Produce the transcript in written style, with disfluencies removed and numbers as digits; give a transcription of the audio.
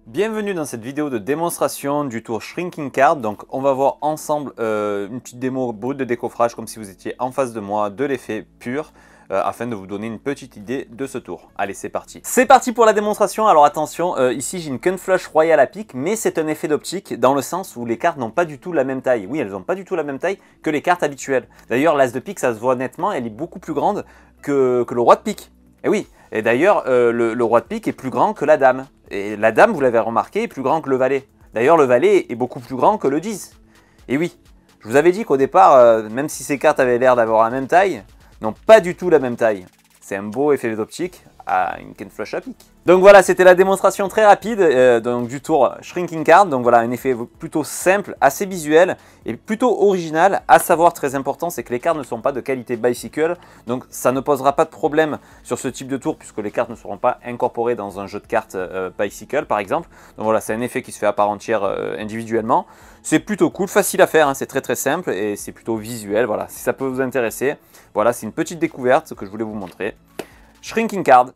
Bienvenue dans cette vidéo de démonstration du tour Shrinking Card. Donc on va voir ensemble une petite démo brute de décoffrage comme si vous étiez en face de moi, de l'effet pur, afin de vous donner une petite idée de ce tour. Allez, c'est parti. C'est parti pour la démonstration. Alors attention, ici j'ai une Ken Flush Royal à pic, mais c'est un effet d'optique dans le sens où les cartes n'ont pas du tout la même taille. Oui, elles n'ont pas du tout la même taille que les cartes habituelles. D'ailleurs, l'As de pique, ça se voit nettement, elle est beaucoup plus grande que le Roi de pique. Et oui, et d'ailleurs, le Roi de pique est plus grand que la Dame. Et la Dame, vous l'avez remarqué, est plus grand que le Valet. D'ailleurs, le Valet est beaucoup plus grand que le 10. Et oui, je vous avais dit qu'au départ, même si ces cartes avaient l'air d'avoir la même taille, n'ont pas du tout la même taille. C'est un beau effet d'optique à une Ken Flush à pic. Donc voilà, c'était la démonstration très rapide donc, du tour Shrinking Card. Donc voilà, un effet plutôt simple, assez visuel et plutôt original. À savoir, très important, c'est que les cartes ne sont pas de qualité bicycle. Donc ça ne posera pas de problème sur ce type de tour puisque les cartes ne seront pas incorporées dans un jeu de cartes bicycle par exemple. Donc voilà, c'est un effet qui se fait à part entière individuellement. C'est plutôt cool, facile à faire, hein, c'est très simple et c'est plutôt visuel. Voilà, si ça peut vous intéresser, voilà, c'est une petite découverte que je voulais vous montrer. Shrinking Card.